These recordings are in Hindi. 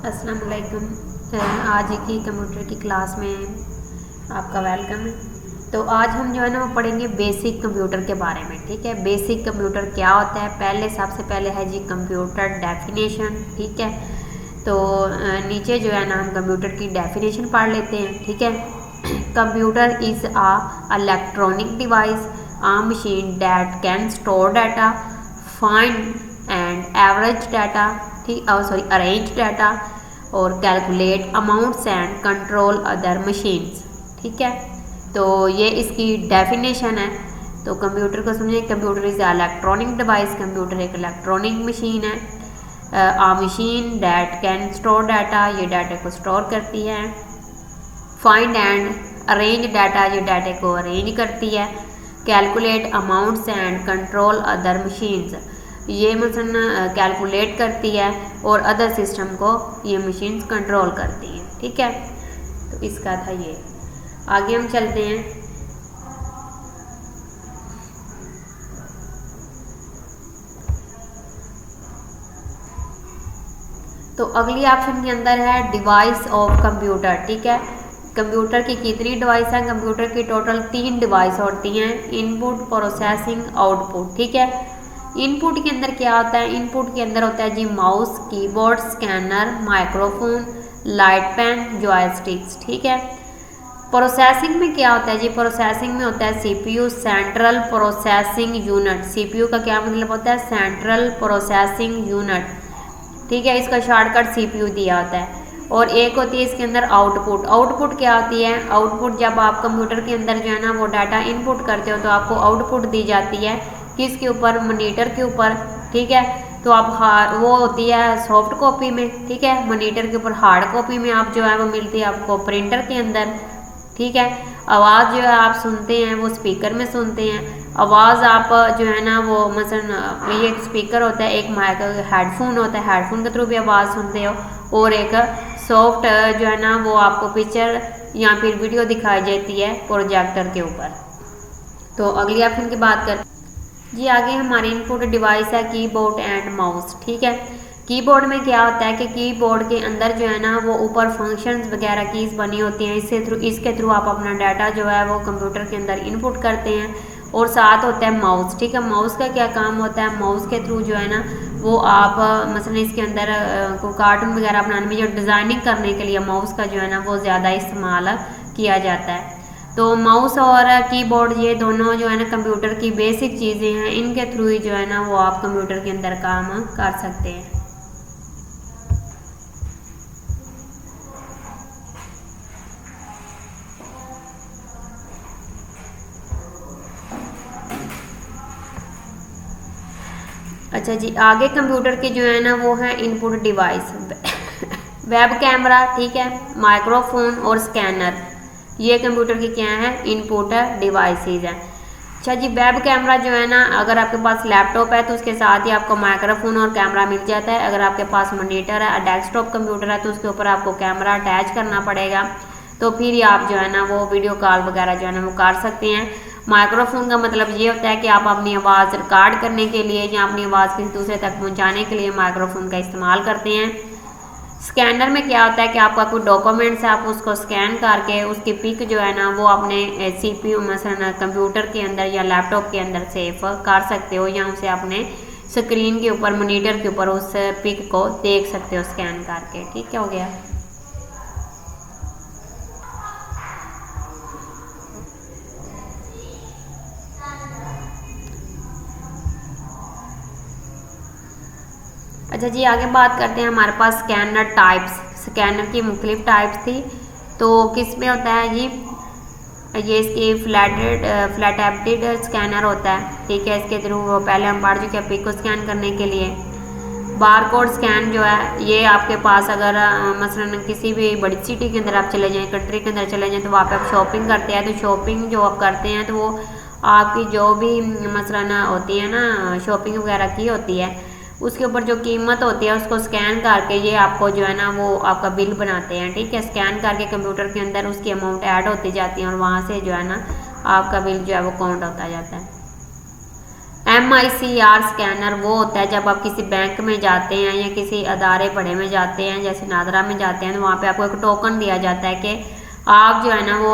अस्सलाम वालेकुम। आज की कंप्यूटर की क्लास में आपका वेलकम है। तो आज हम जो है ना वो पढ़ेंगे बेसिक कंप्यूटर के बारे में। ठीक है, बेसिक कंप्यूटर क्या होता है। सबसे पहले है जी कंप्यूटर डेफिनेशन। ठीक है, तो नीचे जो है ना हम कंप्यूटर की डेफिनेशन पढ़ लेते हैं। ठीक है, computer is a electronic device, a machine that can store data, find and average data, ठीक अरेंज डाटा और calculate amounts and control other machines. ठीक है, तो ये इसकी डेफिनेशन है। तो कंप्यूटर को समझिए, computer is electronic device, computer एक इलेक्ट्रॉनिक मशीन है। A machine that can store data, ये डाटा को स्टोर करती है। फाइंड एंड अरेंज डाटा, ये डाटा को अरेंज करती है। Calculate amounts and control other machines, ये मशीन कैलकुलेट करती है और अदर सिस्टम को ये मशीन्स कंट्रोल करती हैं। ठीक है, तो इसका था ये। आगे हम चलते हैं। तो अगली ऑप्शन के अंदर है डिवाइस ऑफ कंप्यूटर। ठीक है, कंप्यूटर की कितनी डिवाइस है? कंप्यूटर की टोटल 3 डिवाइस होती हैं, इनपुट, प्रोसेसिंग, आउटपुट। ठीक है, इनपुट के अंदर क्या होता है? इनपुट के अंदर होता है जी mouse, keyboard, scanner, microphone, light pen, joysticks. ठीक है, प्रोसेसिंग में क्या होता है जी? प्रोसेसिंग में होता है CPU, central processing unit. CPU का क्या मतलब होता है? Central processing unit. ठीक है, इसका शॉर्टकट सीपीयू दिया होता है। और एक होती है इसके अंदर आउटपुट। आउटपुट क्या होती है? आउटपुट जब आप कंप्यूटर के अंदर जो है ना वो डाटा इनपुट करते हो तो आपको आउटपुट दी जाती है किसके ऊपर? मॉनिटर के ऊपर। ठीक है, तो आप वो होती है सॉफ्ट कॉपी में। ठीक है, मॉनिटर के ऊपर हार्ड कॉपी में आप जो है वो मिलती है आपको प्रिंटर के अंदर। ठीक है, आवाज़ जो है आप सुनते हैं वो स्पीकर में सुनते हैं। आवाज़ आप जो है ना वो मसलन ये एक स्पीकर होता है, एक माइक हेडफोन होता है, हेडफोन के थ्रू भी आवाज़ सुनते हो। और एक सॉफ्ट जो है ना वो आपको पिक्चर या फिर वीडियो दिखाई जाती है प्रोजेक्टर के ऊपर। तो अगली ऑप्शन की बात करते जी। आगे हमारी इनपुट डिवाइस है कीबोर्ड एंड माउस। ठीक है, कीबोर्ड में क्या होता है कि कीबोर्ड के अंदर जो है ना वो ऊपर फंक्शंस वगैरह कीज बनी होती हैं, इसके थ्रू आप अपना डाटा जो है वो कंप्यूटर के अंदर इनपुट करते हैं। और साथ होता है माउस। ठीक है, माउस का क्या काम होता है? माउस के थ्रू जो है ना वो आप मसलन इसके अंदर को कार्टून वगैरह बनाने में जो डिज़ाइनिंग करने के लिए माउस का जो है ना वो ज़्यादा इस्तेमाल किया जाता है। तो माउस और कीबोर्ड ये दोनों जो है ना कंप्यूटर की बेसिक चीज़ें हैं, इनके थ्रू ही जो है ना वो आप कंप्यूटर के अंदर काम कर सकते हैं। अच्छा जी, आगे कंप्यूटर के जो है ना वो है इनपुट डिवाइस वेब कैमरा। ठीक है, माइक्रोफोन और स्कैनर, ये कंप्यूटर की क्या है? इनपुट डिवाइसेज हैं। अच्छा जी, वेब कैमरा जो है ना अगर आपके पास लैपटॉप है तो उसके साथ ही आपको माइक्रोफोन और कैमरा मिल जाता है। अगर आपके पास मॉनिटर है, डेस्कटॉप कंप्यूटर है, तो उसके ऊपर आपको कैमरा अटैच करना पड़ेगा, तो फिर ही आप जो है ना वो वीडियो कॉल वगैरह जो है ना वो कर सकते हैं। माइक्रोफोन का मतलब ये होता है कि आप अपनी आवाज़ रिकॉर्ड करने के लिए या अपनी आवाज़ किसी दूसरे तक पहुंचाने के लिए माइक्रोफोन का इस्तेमाल करते हैं। स्कैनर में क्या होता है कि आपका कोई डॉक्यूमेंट्स है, आप उसको स्कैन करके उसकी पिक जो है ना वो अपने सीपीयू मसलन कंप्यूटर के अंदर या लैपटॉप के अंदर सेव कर सकते हो, या उसे अपने स्क्रीन के ऊपर मॉनिटर के ऊपर उस पिक को देख सकते हो स्कैन करके। ठीक है, हो गया। अच्छा जी, आगे बात करते हैं। हमारे पास स्कैनर टाइप्स, स्कैनर की मुख्तलिफ टाइप्स थी। तो किस में होता है जी? ये इसकी फ्लैट एब्डेड स्कैनर होता है। ठीक है, इसके थ्रू पहले हम पढ़ चुके हैं पिक को स्कैन करने के लिए। बारकोड स्कैन जो है ये आपके पास अगर मसलन किसी भी बड़ी सिटी के अंदर आप चले जाएं, कंट्री के अंदर चले जाएं, तो वहाँ पे आप शॉपिंग करते हैं, तो शॉपिंग जो आप करते हैं तो वो आपकी जो भी मसलन होती है ना शॉपिंग वगैरह की होती है, उसके ऊपर जो कीमत होती है उसको स्कैन करके ये आपको जो है ना वो आपका बिल बनाते हैं। ठीक है, स्कैन करके कंप्यूटर के अंदर उसकी अमाउंट ऐड होती जाती है और वहाँ से जो है ना आपका बिल जो है वो काउंट होता जाता है। MICR स्कैनर वो होता है जब आप किसी बैंक में जाते हैं या किसी अदारे बड़े में जाते हैं, जैसे नादरा में जाते हैं, तो वहाँ पे आपको एक टोकन दिया जाता है कि आप जो है ना वो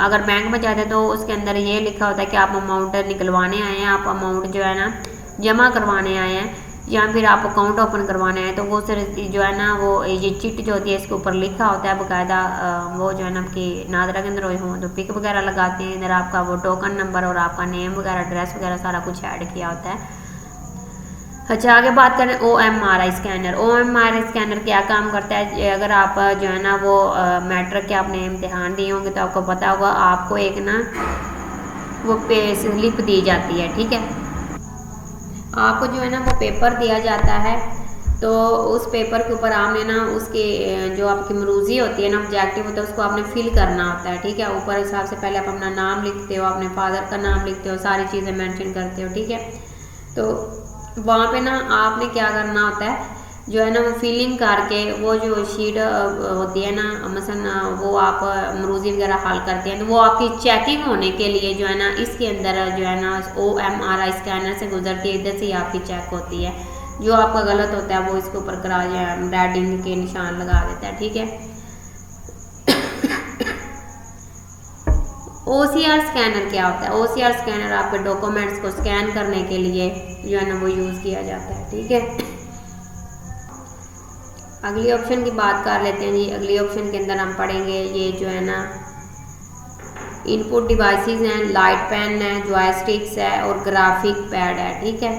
अगर बैंक में जाते हैं तो उसके अंदर ये लिखा होता है कि आप अमाउंट निकलवाने आए हैं, आप अमाउंट जो है ना जमा करवाने आए हैं या फिर आप अकाउंट ओपन करवाने आए, तो वो सिर्फ जो है ना वो ये चिट जो होती है इसके ऊपर लिखा होता है बाकायदा। वो जो है ना आपकी नादरा के अंदर हो तो पिक वगैरह लगाते हैं, इधर आपका वो टोकन नंबर और आपका नेम वगैरह एड्रेस वगैरह सारा कुछ ऐड किया होता है। अच्छा, आगे बात करें OMRI स्कैनर। OMRI स्कैनर क्या काम करता है? अगर आप जो है ना वो मैट्रिक के आपने इम्तिहान दिए होंगे तो आपको पता होगा, आपको एक ना वो पे स्लिप दी जाती है, ठीक है। आपको जो है ना वो पेपर दिया जाता है, तो उस पेपर के ऊपर आपने ना उसके जो आपकी मरूजी होती है ना, ऑब्जेक्टिव होता है, उसको आपने फिल करना होता है, ठीक है। ऊपर हिसाब से पहले आप अपना नाम लिखते हो, अपने फादर का नाम लिखते हो, सारी चीज़ें मेंशन करते हो, ठीक है। तो वहाँ पे ना आपने क्या करना होता है, जो है ना वो फिलिंग करके वो जो शीट होती है ना, मसलन वो आप मरूजी वगैरह हल करते हैं, तो वो आपकी चेकिंग होने के लिए जो है ना इसके अंदर जो है ना OMRI स्कैनर से गुजरती है, इधर से आपकी चेक होती है। जो आपका गलत होता है वो इसके ऊपर रेडिंग के निशान लगा देता है, ठीक है। OCR स्कैनर क्या होता है? OCR स्कैनर आपके डॉक्यूमेंट्स को स्कैन करने के लिए जो है ना वो यूज़ किया जाता है, ठीक है। अगली ऑप्शन की बात कर लेते हैं जी। अगली ऑप्शन के अंदर हम पढ़ेंगे ये जो है ना इनपुट डिवाइसेस हैं, लाइट पेन है, जॉयस्टिक्स है और ग्राफिक पैड है, ठीक है।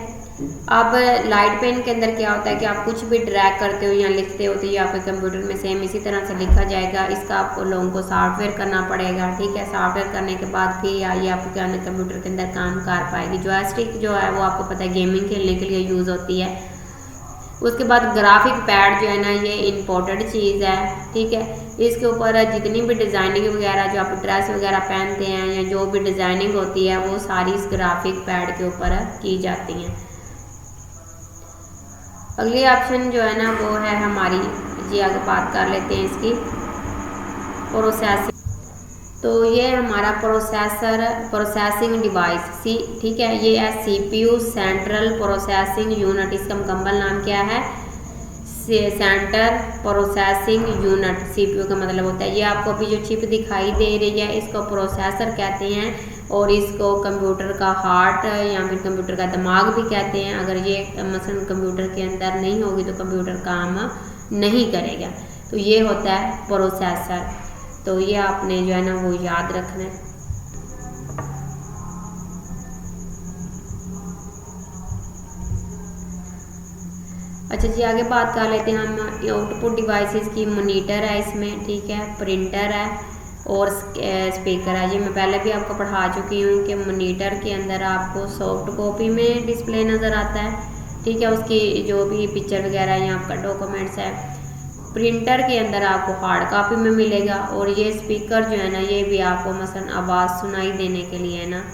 अब लाइट पेन के अंदर क्या होता है कि आप कुछ भी ड्रैग करते हो या लिखते हो तो ये आपके कंप्यूटर में सेम इसी तरह से लिखा जाएगा। इसका आपको लोगों को सॉफ्टवेयर करना पड़ेगा, ठीक है। सॉफ्टवेयर करने के बाद फिर ये आपके कंप्यूटर के अंदर काम कर पाएगी। जॉयस्टिक जो है वो आपको पता है गेमिंग खेलने के लिए यूज़ होती है। उसके बाद ग्राफिक पैड जो है ना ये इम्पोर्टेड चीज़ है, ठीक है। इसके ऊपर जितनी भी डिज़ाइनिंग वगैरह जो आप ड्रेस वगैरह पहनते हैं या जो भी डिज़ाइनिंग होती है वो सारी इस ग्राफिक पैड के ऊपर की जाती हैं। अगली ऑप्शन जो है ना वो है हमारी जी, आगे बात कर लेते हैं इसकी प्रोसेसिंग। तो ये हमारा प्रोसेसिंग डिवाइस ठीक है, ये है CPU सेंट्रल प्रोसेसिंग यूनिट। इसका मुकम्मल नाम क्या है? Centre processing unit. CPU का मतलब होता है, ये आपको अभी जो चिप दिखाई दे रही है इसको प्रोसेसर कहते हैं और इसको कंप्यूटर का हार्ट या फिर कंप्यूटर का दिमाग भी कहते हैं। अगर ये मसलन कंप्यूटर के अंदर नहीं होगी तो कंप्यूटर काम नहीं करेगा। तो ये होता है प्रोसेसर। तो ये आपने जो है ना वो याद रखना है। अच्छा जी, आगे बात कर लेते हैं हम आउटपुट डिवाइसेस की। मॉनिटर है इसमें, ठीक है, प्रिंटर है और स्पीकर है। ये मैं पहले भी आपको पढ़ा चुकी हूँ कि मॉनिटर के अंदर आपको सॉफ्ट कॉपी में डिस्प्ले नज़र आता है, ठीक है, उसकी जो भी पिक्चर वगैरह है या आपका डॉक्यूमेंट्स है। प्रिंटर के अंदर आपको हार्ड कॉपी में मिलेगा और ये स्पीकर जो है ना ये भी आपको मसलन आवाज़ सुनाई देने के लिए ना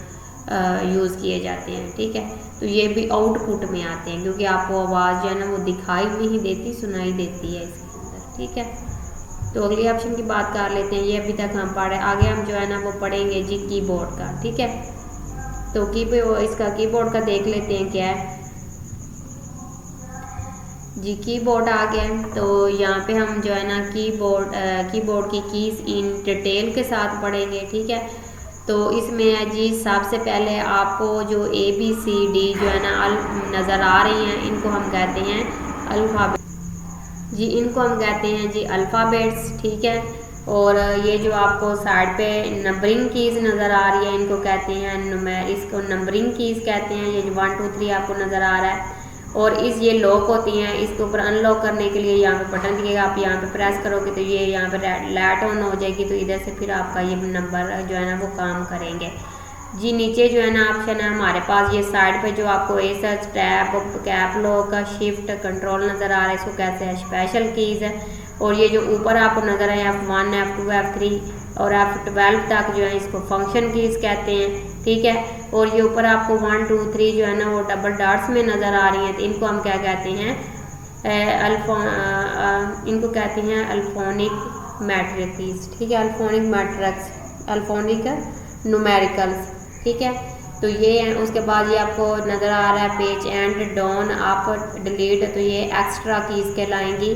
यूज़ किए जाते हैं, ठीक है। तो ये भी आउटपुट में आते हैं क्योंकि आपको आवाज़ जो है ना वो दिखाई नहीं देती, सुनाई देती है इसके अंदर, ठीक है। तो अगली ऑप्शन की बात कर लेते हैं। ये अभी तक हम पढ़े, आगे हम जो है ना वो पढ़ेंगे जी कीबोर्ड का, ठीक है। तो इसका कीबोर्ड का देख लेते हैं क्या है जी। कीबोर्ड आ गया, तो यहाँ पे हम जो है ना कीबोर्ड की कीज़ इन डिटेल के साथ पढ़ेंगे, ठीक है। तो इसमें है जी सबसे पहले आपको जो ABCD जो है ना नज़र आ रही हैं, इनको हम कहते हैं अल्फ़ाबेट जी, इनको हम कहते हैं जी अल्फ़ाबेट्स, ठीक है। और ये जो आपको साइड पे नंबरिंग कीज़ नज़र आ रही है इनको कहते हैं इसको नंबरिंग कीज़ कहते हैं। ये जो 1 2 3 आपको नज़र आ रहा है और ये लॉक होती हैं। इसके ऊपर अनलॉक करने के लिए यहाँ पे बटन दिखेगा, आप यहाँ पे प्रेस करोगे तो ये यहाँ पे लाइट ऑन हो जाएगी, तो इधर से फिर आपका ये नंबर जो है ना वो काम करेंगे जी। नीचे जो है ना ऑप्शन है हमारे पास, ये साइड पे जो आपको search tab cap lock shift control नज़र आ रहा है, इसको कहते हैं स्पेशल कीज़ है। और ये जो ऊपर आपको नज़र है F1 F2 F3 और F12 तक जो है इसको फंक्शन कीज़ कहते हैं, ठीक है। और ये ऊपर आपको 1 2 3 जो है ना वो डबल डॉट्स में नज़र आ रही हैं, तो इनको हम क्या कहते हैं? इनको कहते हैं अल्फोनिक मैट्रिक्स, ठीक है, अल्फोनिक मैट्रिक्स, अल्फोनिक न्यूमेरिकल्स, ठीक है। तो ये उसके बाद ये आपको नज़र आ रहा है पेज एंड डाउन, आप डिलीट, तो ये एक्स्ट्रा कीज़ कहलाएंगी।